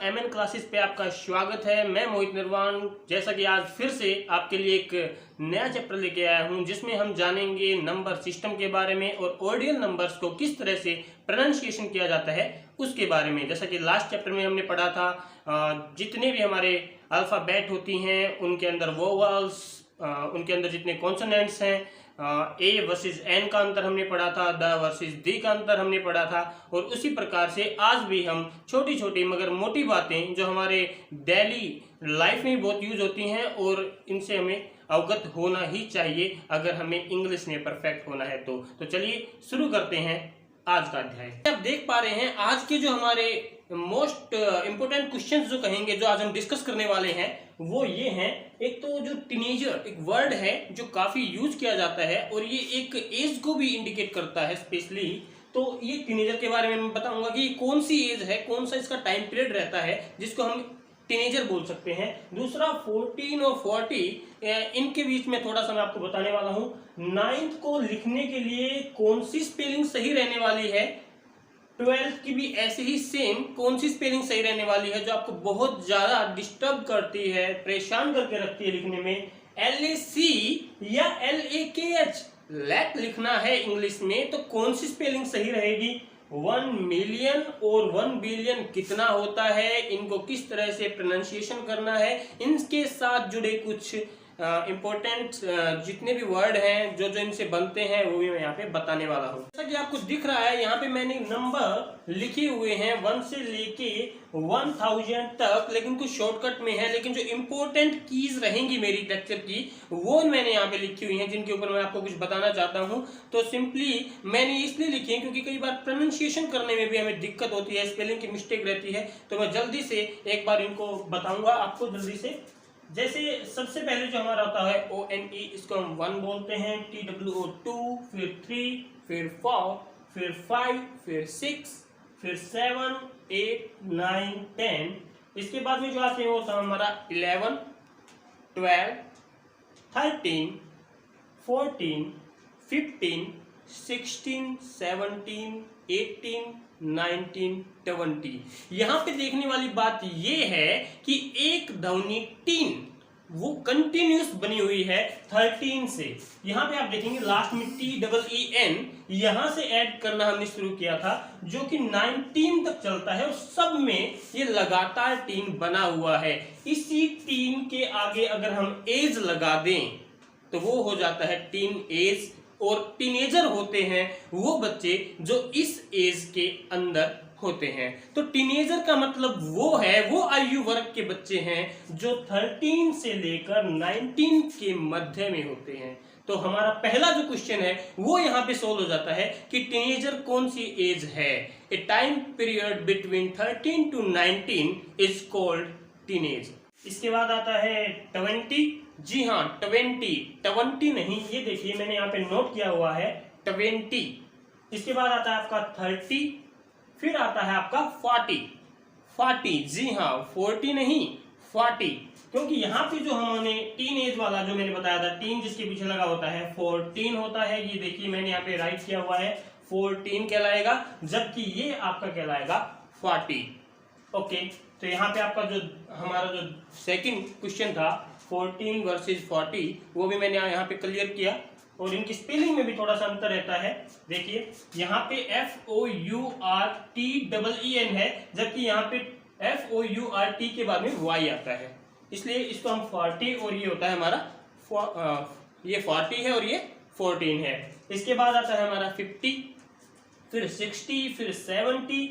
MN classes पे आपका स्वागत है। मैं मोहित निर्वाण। जैसा कि आज फिर से आपके लिए एक नया चैप्टर लेके आया हूं, जिसमें हम जानेंगे नंबर सिस्टम के बारे में और ऑर्डिनल नंबर्स को किस तरह से प्रोनाउंसिएशन किया जाता है उसके बारे में। जैसा कि लास्ट चैप्टर में हमने पढ़ा था, जितने भी हमारे अल्फ़ाबेट होती हैं उनके अंदर वोवल्स, उनके अंदर जितने कॉन्सोनेंट्स हैं, ए वर्सेस एन का अंतर हमने पढ़ा था, द वर्सेस दी का अंतर हमने पढ़ा था। और उसी प्रकार से आज भी हम छोटी छोटी मगर मोटी बातें जो हमारे डेली लाइफ में बहुत यूज होती हैं और इनसे हमें अवगत होना ही चाहिए अगर हमें इंग्लिश में परफेक्ट होना है। तो चलिए शुरू करते हैं आज का अध्याय। आप देख पा रहे हैं आज के जो हमारे मोस्ट इंपोर्टेंट क्वेश्चंस जो कहेंगे, जो आज हम डिस्कस करने वाले हैं, वो ये हैं। एक तो जो टीनेजर एक वर्ड है जो काफी यूज किया जाता है और ये एक एज को भी इंडिकेट करता है स्पेशली। तो ये टीनेजर के बारे में मैं बताऊंगा कि कौन सी एज है, कौन सा इसका टाइम पीरियड रहता है जिसको हम टीनेजर बोल सकते हैं। दूसरा 14 और 40 इनके बीच में थोड़ा सा मैं आपको बताने वाला हूं। 9th को लिखने के लिए कौन सी स्पेलिंग सही रहने वाली है, 12th की भी ऐसे ही सेम कौन सी स्पेलिंग सही रहने वाली है जो आपको बहुत ज्यादा डिस्टर्ब करती है, परेशान करके रखती है लिखने में। LAC या LAKH लेट लिखना है इंग्लिश में, तो कौन सी स्पेलिंग सही रहेगी। 1 मिलियन और 1 बिलियन कितना होता है, इनको किस तरह से प्रोनाउंसिएशन करना है, इनके साथ जुड़े कुछ इंपॉर्टेंट जितने भी वर्ड हैं जो इनसे बनते हैं वो भी मैं यहाँ पे बताने वाला हूँ। जैसा कि आपको दिख रहा है यहाँ पे मैंने नंबर लिखे हुए हैं 1 से लेके 1000 तक, लेकिन कुछ शॉर्टकट में है। लेकिन जो इंपॉर्टेंट कीज रहेंगी मेरी लेक्चर की वो मैंने यहाँ पे लिखी हुई हैं, जिनके ऊपर मैं आपको कुछ बताना चाहता हूँ। तो सिंपली मैंने इसलिए लिखी है क्योंकि कई बार प्रोनाउंसिएशन करने में भी हमें दिक्कत होती है, स्पेलिंग की मिस्टेक रहती है। तो मैं जल्दी से एक बार इनको बताऊंगा आपको जल्दी से। जैसे सबसे पहले जो हमारा होता है ONE, इसको हम 1 बोलते हैं। TWO 2, फिर 3, फिर 4, फिर 5, फिर 6, फिर 7, 8, 9, 10। इसके बाद में जो आते हैं वो होता है हमारा 11, 12, 13, 14, 15, 16, 17, 18, 19, 20। यहां पे देखने वाली बात यह है कि एक ध्वनि टीन वो कंटिन्यूस बनी हुई है 13 से। यहां पे आप देखेंगे लास्ट में TEEN यहां से ऐड करना हमने शुरू किया था, जो कि 19 तक चलता है और सब में ये लगातार टीन बना हुआ है। इसी टीन के आगे अगर हम एज लगा दें तो वो हो जाता है टीन एज। और टीनेजर होते हैं वो बच्चे जो इस एज के अंदर होते हैं। तो टीनेजर का मतलब वो है, वो आयु वर्ग के बच्चे हैं जो 13 से लेकर 19 के मध्य में होते हैं। तो हमारा पहला जो क्वेश्चन है वो यहाँ पे सोल्व हो जाता है कि टीनेजर कौन सी एज है। ए time period between 13 to 19 is called teenage. इसके बाद आता है 20। जी हाँ, 20 नहीं, ये देखिए मैंने यहाँ पे नोट किया हुआ है 20। इसके बाद आता है आपका 30, फिर आता है आपका 40। जी हाँ, 40 नहीं 40, क्योंकि यहाँ पे जो हमने टीन एज वाला जो मैंने बताया था, टीन जिसके पीछे लगा होता है 14 होता है। ये देखिए मैंने यहाँ पे राइट किया हुआ है 14 कहलाएगा, जबकि ये आपका कहलाएगा 40। ओके, तो यहाँ पे आपका जो हमारा जो सेकंड क्वेश्चन था 14 वर्सेस 40, वो भी मैंने यहाँ पे क्लियर किया। और इनकी स्पेलिंग में भी थोड़ा सा अंतर रहता है। देखिए यहाँ पे FOURTEEN है, जबकि यहाँ पे FOURT के बाद में Y आता है, इसलिए इसको हम 40 और ये होता है हमारा ये 40 है और ये 14 है। इसके बाद आता है हमारा 50, फिर 60, फिर 70,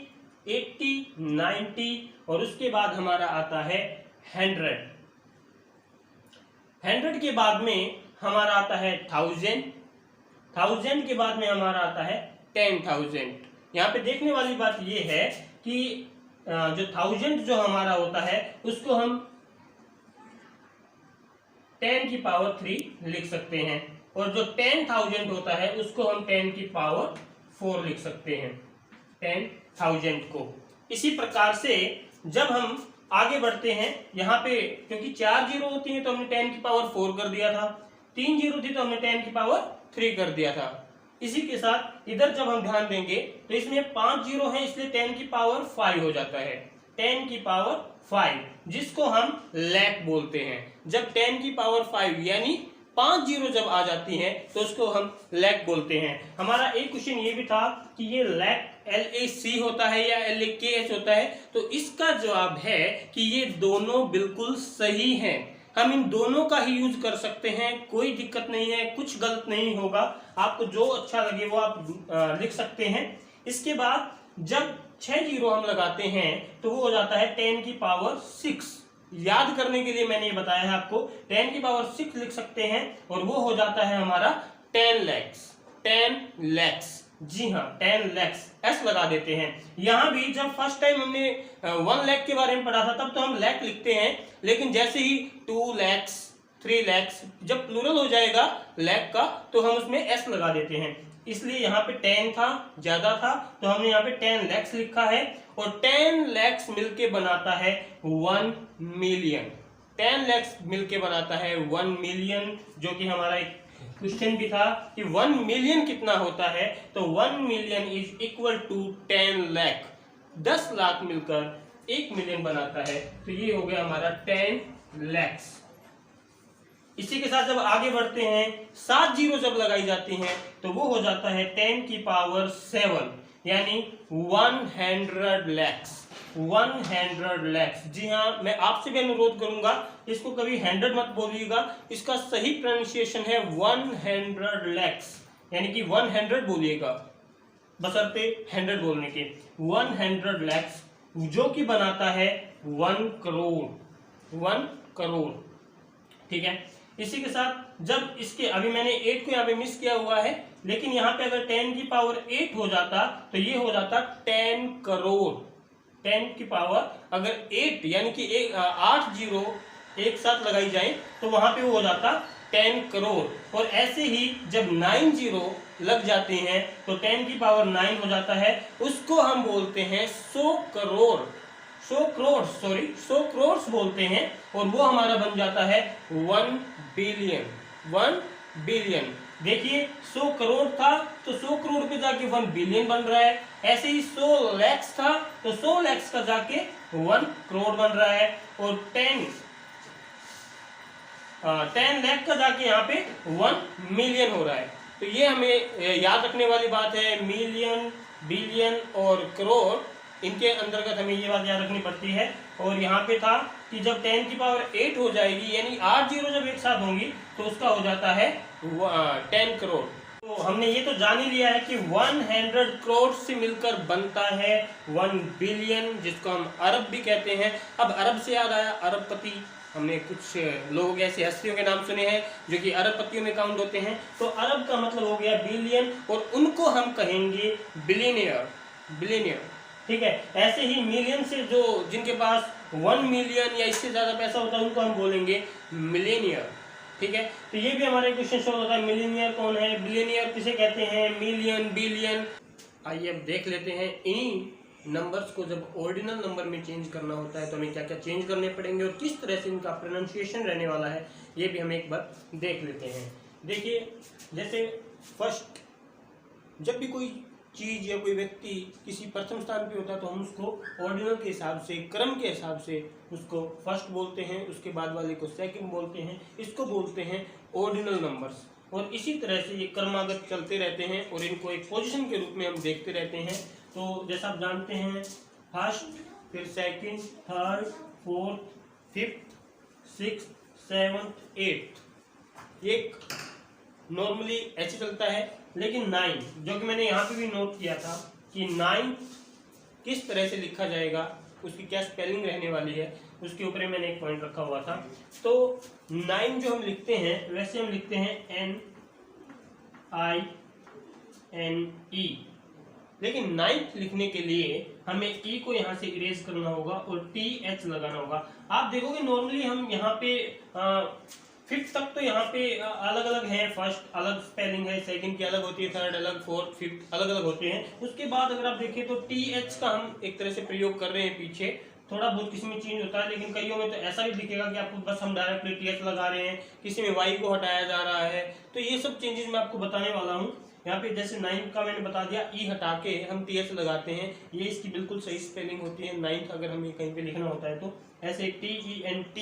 80, 90 और उसके बाद हमारा आता है 100। 100 के बाद में हमारा आता है 1000 के बाद में हमारा आता है 10,000। यहाँ पे देखने वाली बात ये है कि जो 1000 जो हमारा होता है उसको हम 10 की पावर 3 लिख सकते हैं, और जो 10,000 होता है उसको हम 10 की पावर 4 लिख सकते हैं, 10,000 को। इसी प्रकार से जब हम आगे बढ़ते हैं यहाँ पे, क्योंकि 4 जीरो होती है तो हमने 10 की पावर 4 कर दिया था, 3 जीरो थी तो हमने 10 की पावर 3 कर दिया था। इसी के साथ इधर जब हम ध्यान देंगे तो इसमें 5 जीरो है, इसलिए 10 की पावर 5 हो जाता है। 10 की पावर 5, जिसको हम लैख बोलते हैं। जब 10 की पावर 5 यानी 5 जीरो जब आ जाती हैं तो उसको हम लैख बोलते हैं। हमारा एक क्वेश्चन ये भी था कि ये लैख LAC होता है या LAKH होता है, तो इसका जवाब है कि ये दोनों बिल्कुल सही हैं। हम इन दोनों का ही यूज कर सकते हैं, कोई दिक्कत नहीं है, कुछ गलत नहीं होगा। आपको जो अच्छा लगे वो आप लिख सकते हैं। इसके बाद जब 6 जीरो हम लगाते हैं तो वो हो जाता है 10 की पावर 6। याद करने के लिए मैंने ये बताया है आपको, 10 की पावर 6 लिख सकते हैं और वो हो जाता है हमारा 10 लैक्स। 10 लैक्स, जी हाँ 10 लैक्स, एस लगा देते हैं। यहां भी जब फर्स्ट टाइम हमने 1 लाख के बारे में पढ़ा था तब तो हम लैख लिखते हैं, लेकिन जैसे ही 2 लैक्स 3 लैक्स जब प्लूरल हो जाएगा लैख का तो हम उसमें एस लगा देते हैं। इसलिए यहाँ पे 10 था, ज्यादा था, तो हमने यहाँ पे 10 लैक्स लिखा है और 10 लैक्स मिलके बनाता है 1 मिलियन। 10 लैक्स मिलके बनाता है 1 मिलियन, जो कि हमारा एक क्वेश्चन भी था कि 1 मिलियन कितना होता है, तो 1 million is equal to 10 lakh. 10 lakh मिलकर 1 मिलियन बनाता है, तो ये हो गया हमारा 10 लैक्स। इसी के साथ जब आगे बढ़ते हैं, 7 जीरो जब लगाई जाती हैं तो वो हो जाता है 10 की पावर 7 यानी 100 लैक्स। 100 लैक्स, जी हाँ, मैं आपसे भी अनुरोध करूंगा इसको कभी 100 मत बोलिएगा, इसका सही प्रोनाउंसिएशन है 100 लैक्स, यानी कि 100 बोलिएगा बशर्ते 100 बोलने के। 100 लैक्स जो कि बनाता है 1 करोड़। 1 करोड़, ठीक है। इसी के साथ जब इसके, अभी मैंने 8 को यहाँ पे मिस किया हुआ है, लेकिन यहाँ पे अगर 10 की पावर 8 हो जाता तो ये हो जाता 10 करोड़। 10 की पावर अगर 8 यानी कि 8 जीरो एक साथ लगाई जाए तो वहां पे वो हो जाता 10 करोड़। और ऐसे ही जब 9 जीरो लग जाते हैं तो 10 की पावर 9 हो जाता है, उसको हम बोलते हैं 100 करोड़। 100 करोड़ बोलते हैं और वो हमारा बन जाता है 1 बिलियन। 1 बिलियन, देखिए 100 करोड़ था तो 100 करोड़ पे जाके 1 बिलियन बन रहा है। ऐसे ही 100 लैक्स था तो 100 लैक्स का जाके 1 करोड़ बन रहा है। और 10 लाख का जाके यहाँ पे 1 मिलियन हो रहा है। तो ये हमें याद रखने वाली बात है, मिलियन, बिलियन और करोड़, इनके अंतर्गत हमें ये बात याद रखनी पड़ती है। और यहाँ पे था कि जब 10 की पावर 8 हो जाएगी यानी 8 जीरो जब एक साथ होंगी तो उसका हो जाता है 10 करोड़। तो हमने ये तो जान ही लिया है कि 100 करोड़ से मिलकर बनता है 1 बिलियन, जिसको हम अरब भी कहते हैं। अब अरब से याद आया अरबपति, हमने कुछ लोग ऐसे हस्तियों के नाम सुने हैं जो कि अरबपतियों में काउंट होते हैं। तो अरब का मतलब हो गया बिलियन और उनको हम कहेंगे बिलियनियर। बिलियनियर, ठीक है। ऐसे ही मिलियन से जो जिनके पास 1 मिलियन या इससे ज्यादा पैसा होता है उनको हम बोलेंगे मिलियनियर, ठीक है। तो ये भी हमारे क्वेश्चन शो होता है, मिलियनियर कौन है, बिलियनियर किसे कहते हैं, मिलियन, बिलियन। आइए अब देख लेते हैं इन नंबर्स को जब ऑर्डिनल नंबर में चेंज करना होता है तो हमें क्या क्या चेंज करने पड़ेंगे और किस तरह से इनका प्रोनाउंसिएशन रहने वाला है, ये भी हम एक बार देख लेते हैं। देखिए, जैसे फर्स्ट, जब भी कोई चीज या कोई व्यक्ति किसी प्रथम स्थान पे होता है तो हम उसको ऑर्डिनल के हिसाब से, क्रम के हिसाब से उसको फर्स्ट बोलते हैं, उसके बाद वाले को सेकंड बोलते हैं, इसको बोलते हैं ऑर्डिनल नंबर्स। और इसी तरह से ये क्रमागत चलते रहते हैं और इनको एक पोजीशन के रूप में हम देखते रहते हैं। तो जैसा आप जानते हैं, फर्स्ट, फिर second, third, fourth, fifth, sixth, seventh, eighth, एक नॉर्मली ऐसे चलता है। लेकिन 9, जो कि मैंने यहाँ पे भी नोट किया था कि 9 किस तरह से लिखा जाएगा, उसकी क्या स्पेलिंग रहने वाली है, उसके ऊपर मैंने एक पॉइंट रखा हुआ था। तो 9 जो हम लिखते हैं वैसे हम लिखते हैं NINE, लेकिन 9th लिखने के लिए हमें ई को यहाँ से इरेज करना होगा और TH लगाना होगा। आप देखोगे नॉर्मली हम यहाँ पे फिफ्थ तक तो यहाँ पे अलग अलग है, फर्स्ट अलग स्पेलिंग है, सेकंड की अलग होती है, थर्ड अलग, फोर्थ, फिफ्थ अलग अलग होते हैं। उसके बाद अगर आप देखें तो TH का हम एक तरह से प्रयोग कर रहे हैं पीछे, थोड़ा बहुत किसी में चेंज होता है, लेकिन कईयों में तो ऐसा भी दिखेगा कि आपको बस हम डायरेक्टली TH लगा रहे हैं, किसी में Y को हटाया जा रहा है। तो ये सब चेंजेस मैं आपको बताने वाला हूँ। यहाँ पे जैसे 9th का मैंने बता दिया, ई हटा के हम टीएच लगाते हैं, ये इसकी बिल्कुल सही स्पेलिंग होती है। 9th अगर हमें कहीं पे लिखना होता है तो ऐसे TENTH,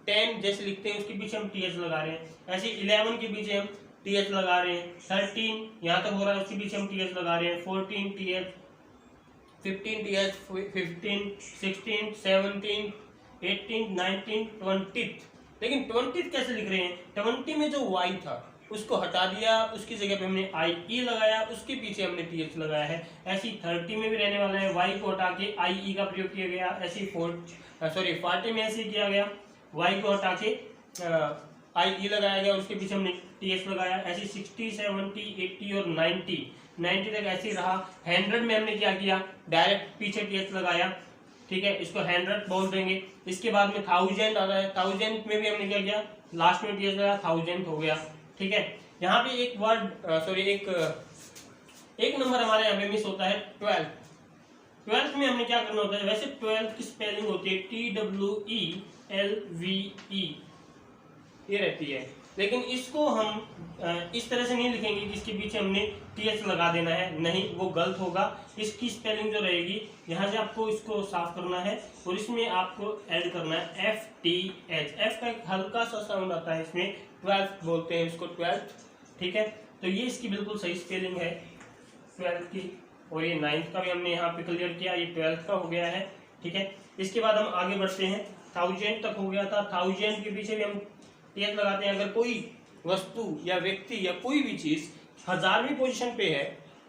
10 जैसे लिखते हैं उसके पीछे हम टीएच लगा रहे हैं, ऐसे 11 के पीछे हम टीएच लगा रहे हैं, 13 यहाँ तक हो रहा है उसके पीछे हम टीएच लगा रहे हैं, 14 टीएच, 15 टीएच, 15, 16, 17, 18, 19, 20। लेकिन 20 कैसे लिख रहे हैं, 20 में जो y था उसको हटा दिया, उसकी जगह पे हमने IE लगाया, उसके पीछे हमने TH लगाया है। ऐसी 30 में भी रहने वाला है, y को हटा के IE का प्रयोग किया गया। ऐसी 40 में ऐसे किया गया, y को हटा के IE लगाया गया, उसके पीछे हमने TH लगाया। ऐसी 60, 70, 80 और 90 तक ऐसे ही रहा। 100 में हमने क्या किया, डायरेक्ट पीछे TH लगाया, ठीक है, इसको 100 बोल देंगे। इसके बाद में 1000 आता है, 1000 में भी हमने क्या किया, लास्ट में TH लगाया, 1000 हो गया, ठीक है। यहाँ पे एक वर्ड एक नंबर हमारे यहाँ पे मिस होता है, 12th में हमने क्या करना होता है, वैसे 12th की स्पेलिंग होती है TWELVE, ये रहती है, लेकिन इसको हम इस तरह से नहीं लिखेंगे कि इसके पीछे हमने TH लगा देना है, नहीं, वो गलत होगा। इसकी स्पेलिंग जो रहेगी, यहाँ से आपको इसको साफ करना है और इसमें आपको ऐड करना है FTH, F का एक हल्का सा साउंड आता है इसमें, 12th बोलते हैं इसको, 12th, ठीक है। तो ये इसकी बिल्कुल सही स्पेलिंग है 12th की। और ये 9th का भी हमने यहाँ पे क्लियर किया, ये 12th का हो गया है, ठीक है। इसके बाद हम आगे बढ़ते हैं, 1000 तक हो गया था, 1000 के पीछे भी हम TH लगाते हैं। अगर कोई वस्तु या व्यक्ति या कोई भी चीज 1000वीं पोजीशन पे है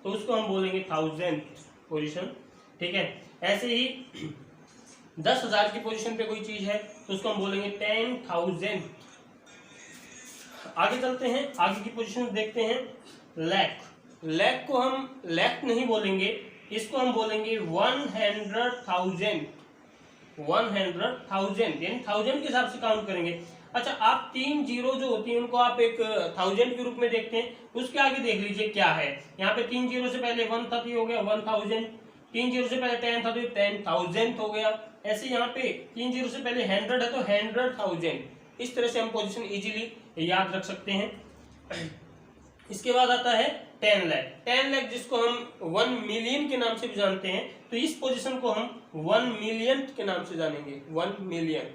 तो उसको हम बोलेंगे 1000th पोजीशन, ठीक है। ऐसे ही 10,000 की पोजीशन पे कोई चीज है तो उसको हम बोलेंगे 10,000। आगे चलते हैं, आगे की पोजीशन देखते हैं। लाख को हम लाख नहीं बोलेंगे, इसको हम बोलेंगे 100,000, 100,000 यानी 1000 के हिसाब से काउंट करेंगे। अच्छा, आप 3 जीरो जो होती है उनको आप एक 1000 के रूप में देखते हैं, उसके आगे देख लीजिए क्या है। यहाँ पे 3 जीरो से पहले 1 था तो ये हो गया 1000, 3 जीरो से पहले 10 था तो 10,000 हो गया। ऐसे यहाँ पे 3 जीरो से पहले 100 है तो 100,000। इस तरह से हम पोजीशन इजीली याद रख सकते हैं। इसके बाद आता है 10 लाख, 10 लाख जिसको हम 1 मिलियन के नाम से भी जानते हैं, तो इस पोजीशन को हम 1 मिलियन के नाम से जानेंगे, 1 मिलियन।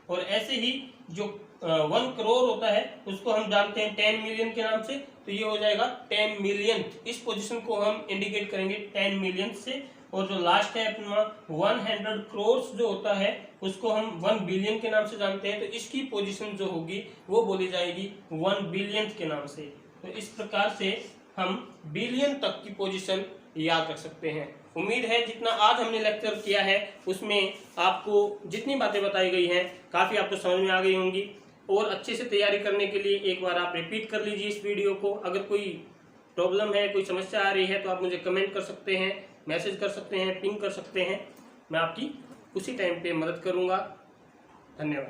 और ऐसे ही जो 1 करोड़ होता है उसको हम जानते हैं 10 मिलियन के नाम से, तो ये हो जाएगा 10 मिलियन। इस पोजीशन को हम इंडिकेट करेंगे 10 मिलियन से। और जो लास्ट है अपना 100 करोड़ जो होता है उसको हम 1 बिलियन के नाम से जानते हैं, तो इसकी पोजीशन जो होगी वो बोली जाएगी 1 बिलियन के नाम से। तो इस प्रकार से हम बिलियन तक की पोजीशन याद रख सकते हैं। उम्मीद है जितना आज हमने लेक्चर किया है उसमें आपको जितनी बातें बताई गई हैं काफ़ी आपको समझ में आ गई होंगी। और अच्छे से तैयारी करने के लिए एक बार आप रिपीट कर लीजिए इस वीडियो को। अगर कोई प्रॉब्लम है, कोई समस्या आ रही है तो आप मुझे कमेंट कर सकते हैं, मैसेज कर सकते हैं, पिंग कर सकते हैं, मैं आपकी उसी टाइम पे मदद करूँगा। धन्यवाद।